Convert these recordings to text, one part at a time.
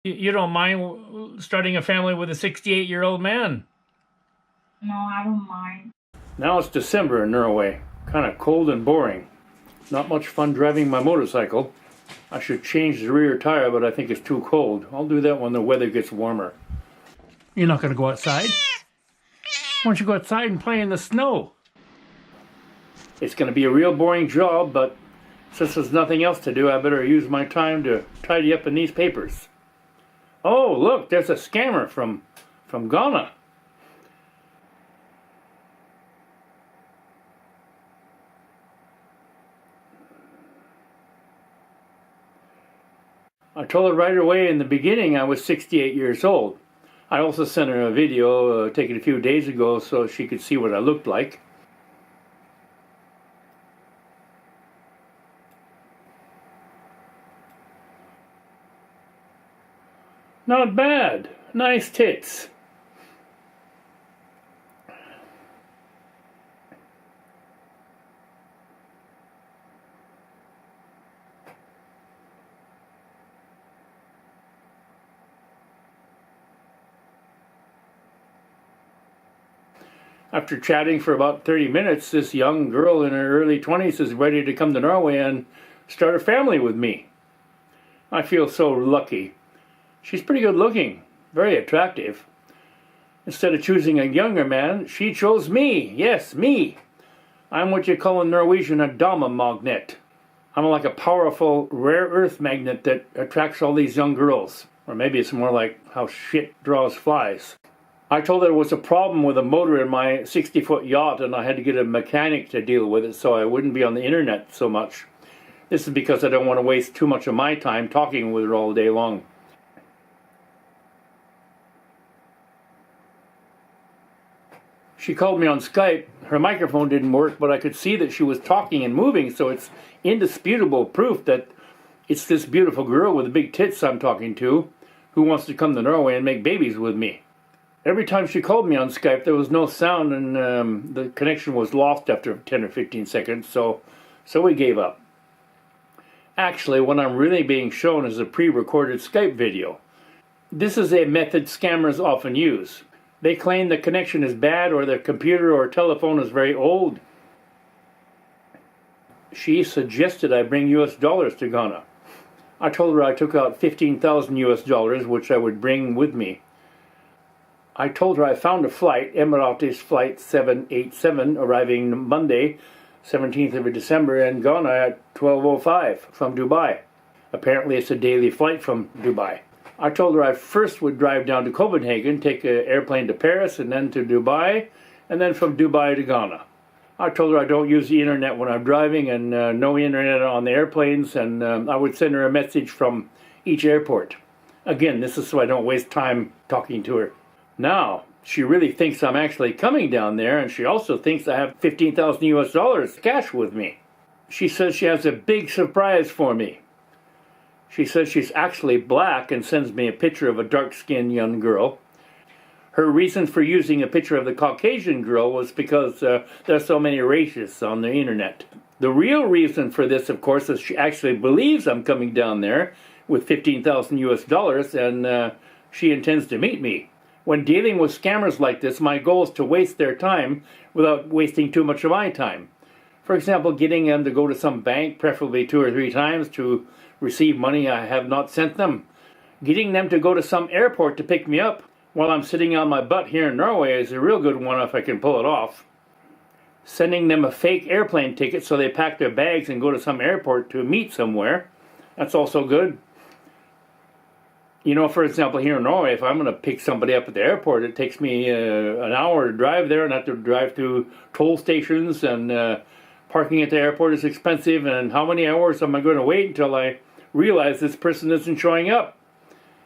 You don't mind starting a family with a 68-year-old man? No, I don't mind. Now it's December in Norway. Kind of cold and boring. Not much fun driving my motorcycle. I should change the rear tire, but I think it's too cold. I'll do that when the weather gets warmer. You're not going to go outside? Why don't you go outside and play in the snow? It's going to be a real boring job, but since there's nothing else to do, I better use my time to tidy up in these papers. Oh, look, there's a scammer from Ghana. I told her right away in the beginning I was 68 years old. I also sent her a video taken a few days ago so she could see what I looked like. Not bad. Nice tits. After chatting for about 30 minutes, this young girl in her early 20s is ready to come to Norway and start a family with me. I feel so lucky. She's pretty good looking, very attractive. Instead of choosing a younger man, she chose me. Yes, me. I'm what you call in Norwegian a damamagnet. I'm like a powerful rare earth magnet that attracts all these young girls. Or maybe it's more like how shit draws flies. I told her there was a problem with a motor in my 60-foot yacht and I had to get a mechanic to deal with it so I wouldn't be on the internet so much. This is because I don't want to waste too much of my time talking with her all day long. She called me on Skype. Her microphone didn't work, but I could see that she was talking and moving, so it's indisputable proof that it's this beautiful girl with the big tits I'm talking to who wants to come to Norway and make babies with me. Every time she called me on Skype, there was no sound and the connection was lost after 10 or 15 seconds, so we gave up. Actually, what I'm really being shown is a pre-recorded Skype video. This is a method scammers often use. They claim the connection is bad or their computer or telephone is very old. She suggested I bring US dollars to Ghana. I told her I took out 15,000 US dollars, which I would bring with me. I told her I found a flight, Emirates Flight 787, arriving Monday, 17th of December in Ghana at 12:05 from Dubai. Apparently it's a daily flight from Dubai. I told her I first would drive down to Copenhagen, take an airplane to Paris, and then to Dubai, and then from Dubai to Ghana. I told her I don't use the internet when I'm driving and no internet on the airplanes, and I would send her a message from each airport. Again, this is so I don't waste time talking to her. Now, she really thinks I'm actually coming down there, and she also thinks I have 15,000 US dollars cash with me. She says she has a big surprise for me. She says she's actually black and sends me a picture of a dark-skinned young girl. Her reason for using a picture of the Caucasian girl was because there's so many racists on the internet. The real reason for this, of course, is she actually believes I'm coming down there with 15,000 US dollars and she intends to meet me. When dealing with scammers like this, my goal is to waste their time without wasting too much of my time. For example, getting them to go to some bank, preferably 2 or 3 times, to receive money I have not sent them. Getting them to go to some airport to pick me up while I'm sitting on my butt here in Norway is a real good one if I can pull it off. Sending them a fake airplane ticket so they pack their bags and go to some airport to meet somewhere, that's also good. You know, for example, here in Norway, if I'm going to pick somebody up at the airport, it takes me an hour to drive there and I have to drive through toll stations and parking at the airport is expensive, and how many hours am I going to wait until I realize this person isn't showing up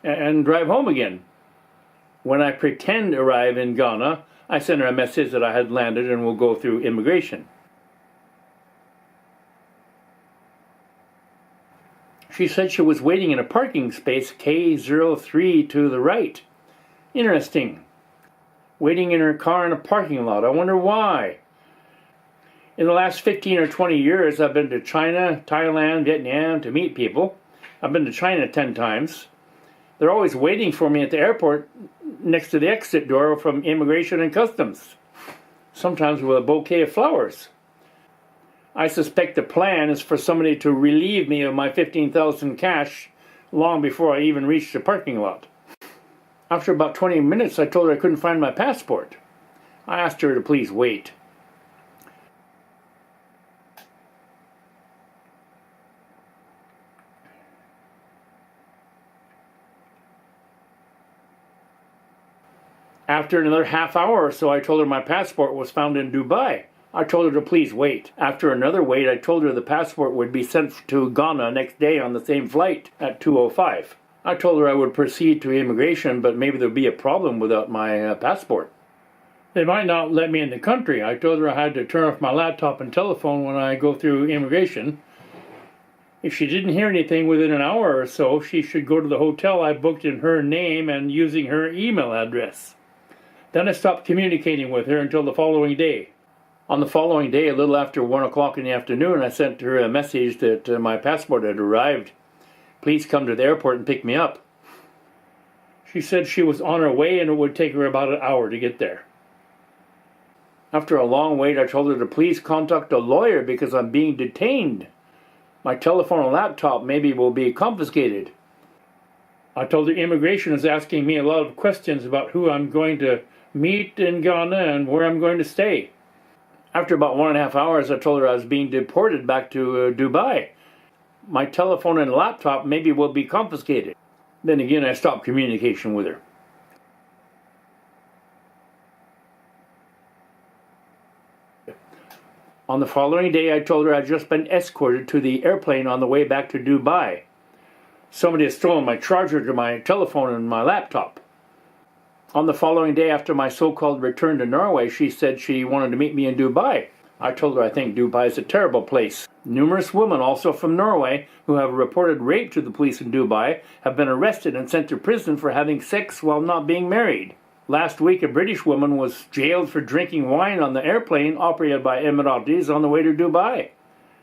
and drive home again? When I pretend to arrive in Ghana, I send her a message that I had landed and will go through immigration. She said she was waiting in a parking space K03 to the right. Interesting. Waiting in her car in a parking lot. I wonder why. In the last 15 or 20 years, I've been to China, Thailand, Vietnam to meet people. I've been to China 10 times. They're always waiting for me at the airport next to the exit door from Immigration and Customs, sometimes with a bouquet of flowers. I suspect the plan is for somebody to relieve me of my $15,000 cash long before I even reach the parking lot. After about 20 minutes, I told her I couldn't find my passport. I asked her to please wait. After another half hour or so, I told her my passport was found in Dubai. I told her to please wait. After another wait, I told her the passport would be sent to Ghana next day on the same flight at 2:05. I told her I would proceed to immigration, but maybe there'd be a problem without my passport. They might not let me in the country. I told her I had to turn off my laptop and telephone when I go through immigration. If she didn't hear anything within an hour or so, she should go to the hotel I booked in her name and using her email address. Then I stopped communicating with her until the following day. On the following day, a little after 1 o'clock in the afternoon, I sent her a message that my passport had arrived. Please come to the airport and pick me up. She said she was on her way and it would take her about an hour to get there. After a long wait, I told her to please contact a lawyer because I'm being detained. My telephone and laptop maybe will be confiscated. I told her immigration is asking me a lot of questions about who I'm going to meet in Ghana and where I'm going to stay. After about 1.5 hours, I told her I was being deported back to Dubai. My telephone and laptop maybe will be confiscated. Then again, I stopped communication with her. On the following day, I told her I'd just been escorted to the airplane on the way back to Dubai. Somebody had stolen my charger to my telephone and my laptop. On the following day, after my so-called return to Norway, she said she wanted to meet me in Dubai. I told her I think Dubai is a terrible place. Numerous women, also from Norway, who have reported rape to the police in Dubai, have been arrested and sent to prison for having sex while not being married. Last week, a British woman was jailed for drinking wine on the airplane operated by Emiratis on the way to Dubai.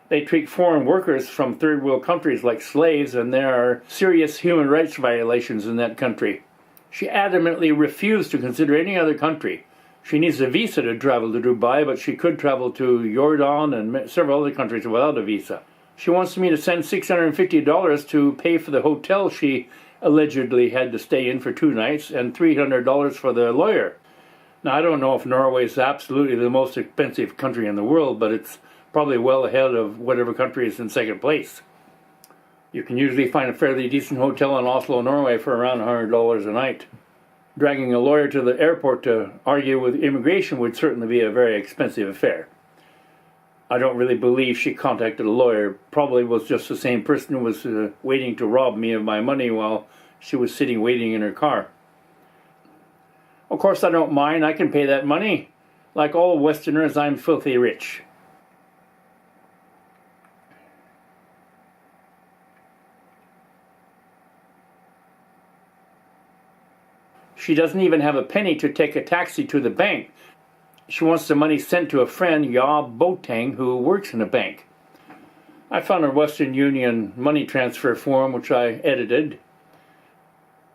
They treat foreign workers from third world countries like slaves, and there are serious human rights violations in that country. She adamantly refused to consider any other country. She needs a visa to travel to Dubai, but she could travel to Jordan and several other countries without a visa. She wants me to send $650 to pay for the hotel she allegedly had to stay in for 2 nights and $300 for the lawyer. Now, I don't know if Norway is absolutely the most expensive country in the world, but it's probably well ahead of whatever country is in second place. You can usually find a fairly decent hotel in Oslo, Norway for around $100 a night. Dragging a lawyer to the airport to argue with immigration would certainly be a very expensive affair. I don't really believe she contacted a lawyer. Probably was just the same person who was waiting to rob me of my money while she was sitting waiting in her car. Of course, I don't mind. I can pay that money. Like all Westerners, I'm filthy rich. She doesn't even have a penny to take a taxi to the bank. She wants the money sent to a friend, Ya Botang, who works in a bank. I found her Western Union money transfer form, which I edited.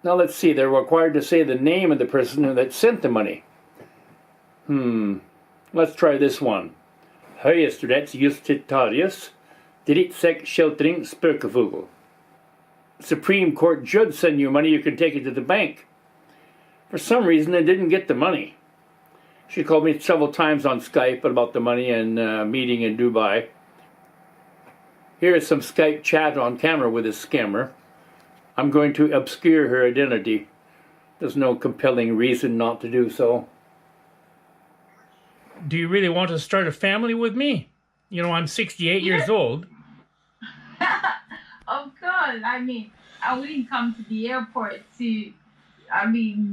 Now let's see, they're required to say the name of the person that sent the money. Let's try this one. Høyesteretsjustitiarius, Dritsek Sheltring Spøkefugl. Supreme Court judge send you money, you can take it to the bank. For some reason, I didn't get the money. She called me several times on Skype about the money and meeting in Dubai. Here is some Skype chat on camera with this scammer. I'm going to obscure her identity. There's no compelling reason not to do so. Do you really want to start a family with me? You know, I'm 68 years old. Of course. I mean, I wouldn't come to the airport to,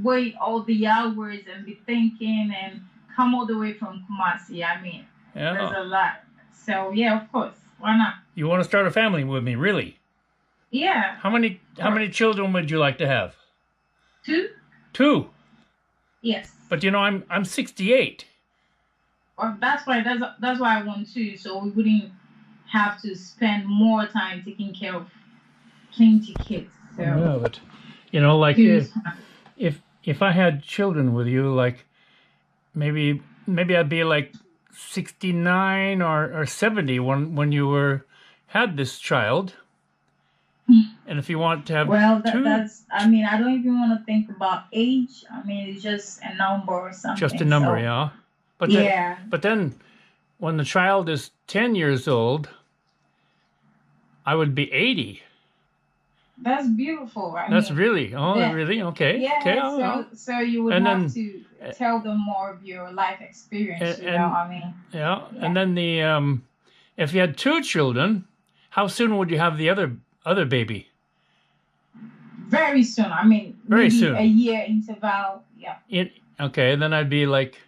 wait all the hours and be thinking and come all the way from Kumasi. There's a lot. So, yeah, of course. Why not? You want to start a family with me, really? Yeah. How many children would you like to have? 2? 2? Yes. But you know, I'm 68. Well, that's why I want 2, so we wouldn't have to spend more time taking care of plenty kids. So. Yeah, but You know, like to if I had children with you, like maybe I'd be like 69 or 70 when you had this child. And if you want to have well, two, that's, I mean, I don't even want to think about age. I mean, it's just a number or just a something. number, So, yeah. yeah, But then when the child is 10 years old, I would be 80. that's beautiful. I That's mean, really, that, really? Okay. Okay. yeah, so you would And have then, to tell them more of your life experience, and I mean, yeah. yeah. And then if you had two children, how soon would you have the other baby? Very soon. I mean, Very maybe a soon. year interval. Yeah. Okay. Then I'd be like,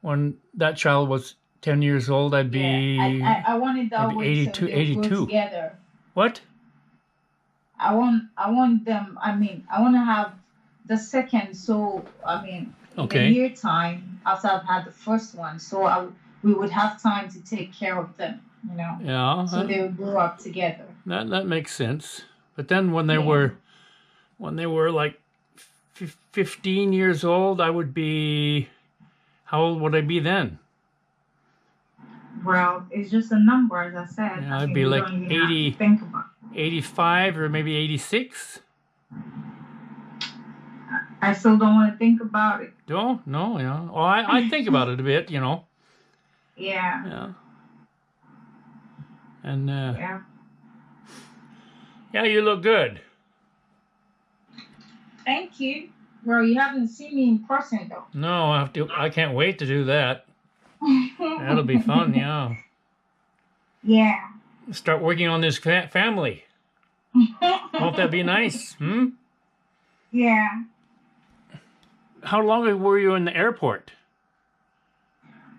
when that child was 10 years old, I'd Yeah. be I want it that maybe way so 82, they'll go 82. together. What? I want them, I mean, I want to have the second, so I mean, in a Okay. year time after I've had the first one, so we would have time to take care of them, Yeah. so they would grow up together. That makes sense. But then when they Yeah. were like 15 years old, I would be, how old would I be then? Well, it's just a number, as I said. Yeah, I I'd mean, be we like don't even have to 80, think about 85 or maybe 86. I still don't want to think about it. No, yeah. Oh, I think about it a bit, Yeah. Yeah. And Yeah. yeah, you look good. Thank you. Well, you haven't seen me in person though. No, I can't wait to do that. That'll be fun, yeah. Yeah. Start working on this family. Won't that be nice? Yeah. How long were you in the airport?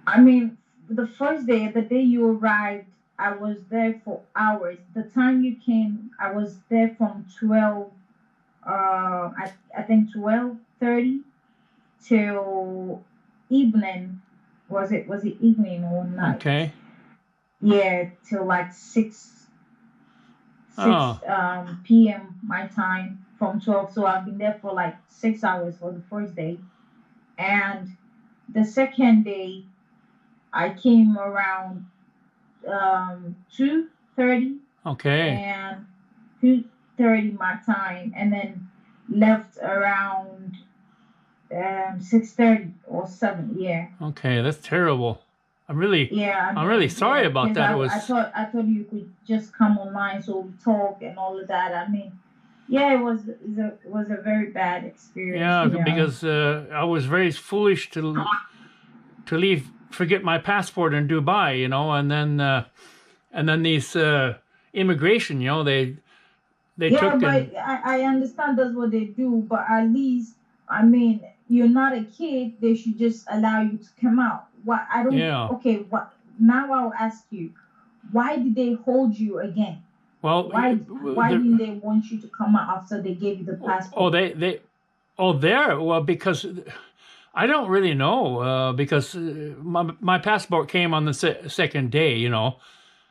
I mean, the first day, the day you arrived, I was there for hours. The time you came, I was there from 12, I think 12:30 till evening. Was it evening or night? Okay. Yeah, till like 6 Oh, p.m. my time from 12. So I've been there for like 6 hours for the first day. And the second day, I came around 2:30 okay. and 2:30 my time, and then left around 6:30 or 7. Yeah. Okay, that's terrible. I'm really Yeah, I I'm really mean, sorry yeah, about because that. It I was thought you could just come online so we talk and all of that. I mean, yeah, it was a very bad experience. yeah, because I was very foolish to forget my passport in Dubai, and then these immigration, they Yeah, took but and I understand that's what they do, but at least, I mean, you're not a kid. They should just allow you to come out. What I don't. yeah. Okay, what now? I'll ask you, why did they hold you again? Well, Why the- didn't they want you to come out after they gave you the passport? because I don't really know because my passport came on the second day,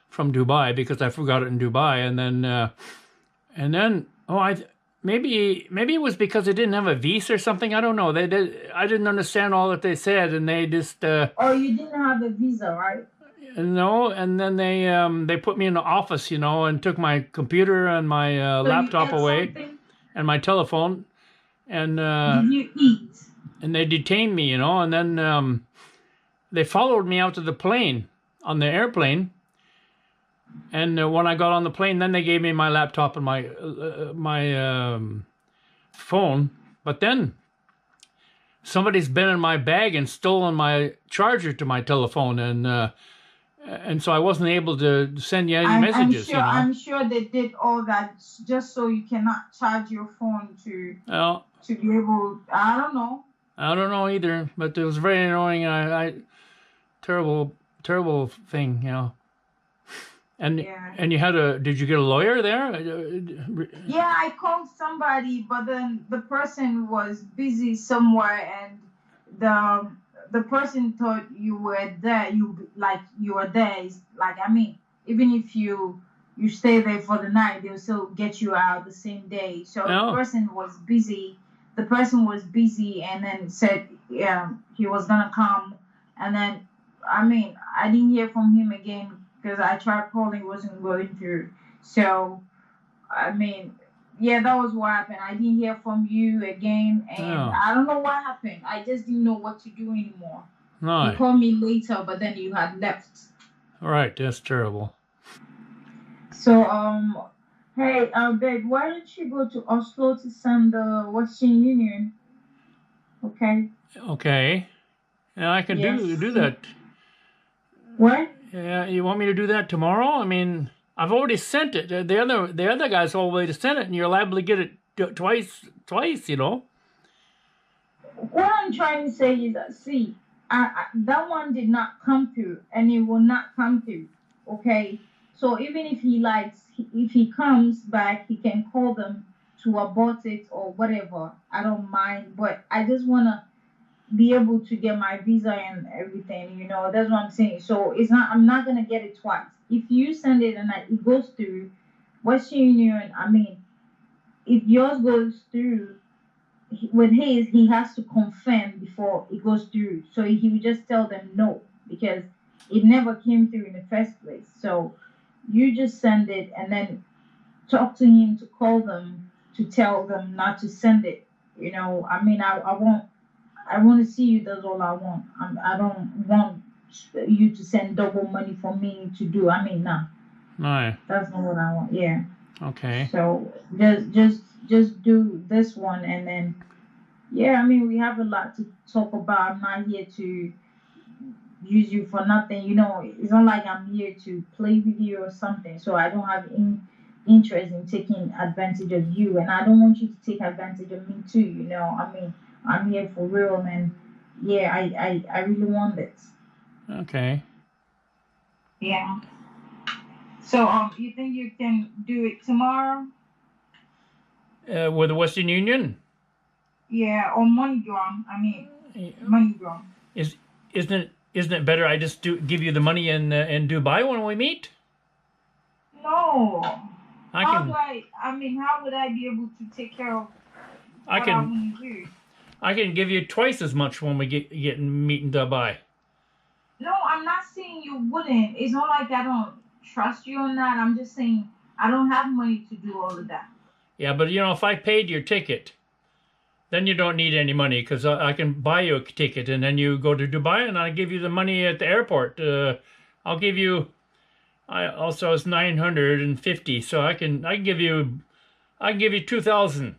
from Dubai because I forgot it in Dubai, and then maybe it was because they didn't have a visa or something. I don't know. I didn't understand all that they said, and they just Oh, you didn't have a visa, right? no. And then they put me in the office, and took my computer and my So you laptop ate away something? and my telephone, and Did you eat? and they detained me, and then they followed me out to the plane on the airplane. And when I got on the plane, then they gave me my laptop and my phone. But then somebody's been in my bag and stolen my charger to my telephone, and so I wasn't able to send you any messages. I'm sure they did all that just so you cannot charge your phone Well, to be able. I don't know. I don't know either, but it was very annoying. I terrible thing, And Yeah. and did you get a lawyer there? Yeah, I called somebody, but then the person was busy somewhere, and the person thought you were there. You were there. Is like, I mean, even if you you stay there for the night, they'll still get you out the same day. So the person was busy. The person was busy and then said he was gonna come, and then I didn't hear from him again because I tried calling, wasn't going through. So that was what happened. I didn't hear from you again, and I don't know what happened. I just didn't know what to do anymore. No. You called me later, but then you had left. All right, that's terrible. So, hey, babe, why don't you go to Oslo to send the Western Union? Okay. Okay. Yeah, I can do that. What? Yeah, you want me to do that tomorrow? I mean, I've already sent it. The other guys already sent it, and you're liable to get it twice. You know. What I'm trying to say is that that one did not come through, and it will not come through. Okay. So even if he comes back, he can call them to abort it or whatever. I don't mind, but I just wanna be able to get my visa and everything. You know, that's what I'm saying. So I'm not gonna get it twice. If you send it and it goes through Western Union, if yours goes through, with his, he has to confirm before it goes through. So he would just tell them no because it never came through in the first place. So you just send it and then talk to him to call them to tell them not to send it. You know, I want to see you. That's all I want. I don't want you to send double money for me to do. Nah. No. That's not what I want. Yeah. Okay. So just do this one, and then we have a lot to talk about. I'm not here to use you for nothing. You know, it's not like I'm here to play with you or something. So I don't have any interest in taking advantage of you, and I don't want you to take advantage of me too. You know, I'm here for real, and I really want this. Okay. Yeah. So you think you can do it tomorrow? With the Western Union? Yeah, or MoneyGram. MoneyGram. Isn't it better I just give you the money in Dubai when we meet? No. How would I be able to take care of what I want to do? I can give you twice as much when we get meet in Dubai. No, I'm not saying you wouldn't. It's not like I don't trust you on that. I'm just saying I don't have money to do all of that. Yeah, but if I paid your ticket, then you don't need any money because I can buy you a ticket and then you go to Dubai and I give you the money at the airport. I'll give you. It's 950, so I can give you 2,000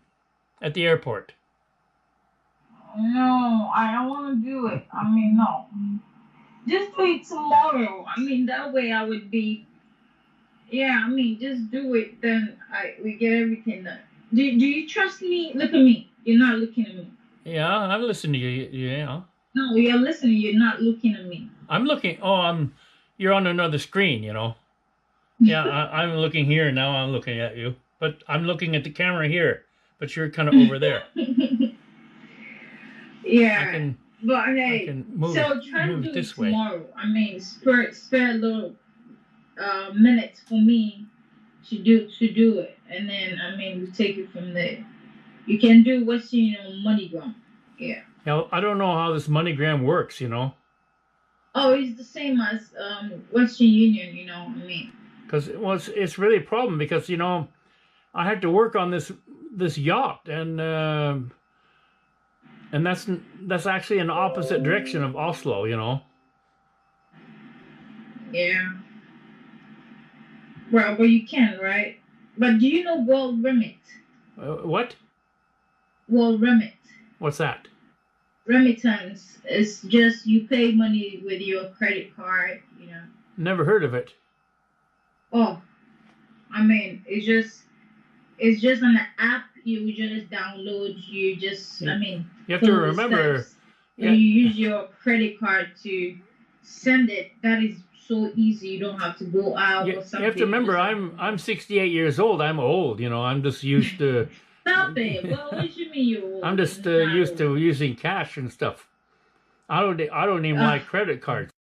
at the airport. No, I don't want to do it. No. Just do it tomorrow. That way I would be. Yeah, just do it. Then we get everything done. Do you trust me? Look at me. You're not looking at me. Yeah, I'm listening to you. Yeah. No, you're listening. You're not looking at me. I'm looking. Oh, you're on another screen. Yeah, I'm looking here now. I'm looking at you, but I'm looking at the camera here. But you're kind of over there. Yeah. But hey, so try to do it this tomorrow. Spare a little minutes for me to do it, and then we take it from there. You can do Western Union MoneyGram. Yeah. Now I don't know how this MoneyGram works. Oh, it's the same as Western Union. Because it's really a problem because I had to work on this yacht and that's actually in the opposite direction of Oslo. Yeah. Well, but you can, right? But do you know World Remit? What? World Remit. What's that? Remittance is just you pay money with your credit card. Never heard of it. Oh, it's just an app you just download. You have to remember. Yeah. You use your credit card to send it. That is so easy. You don't have to go out or something. You have to remember, I'm 68 years old. I'm old. I'm just used to. Stop it. Well, what you mean you're old? I'm just used to using cash and stuff. I don't even like credit cards.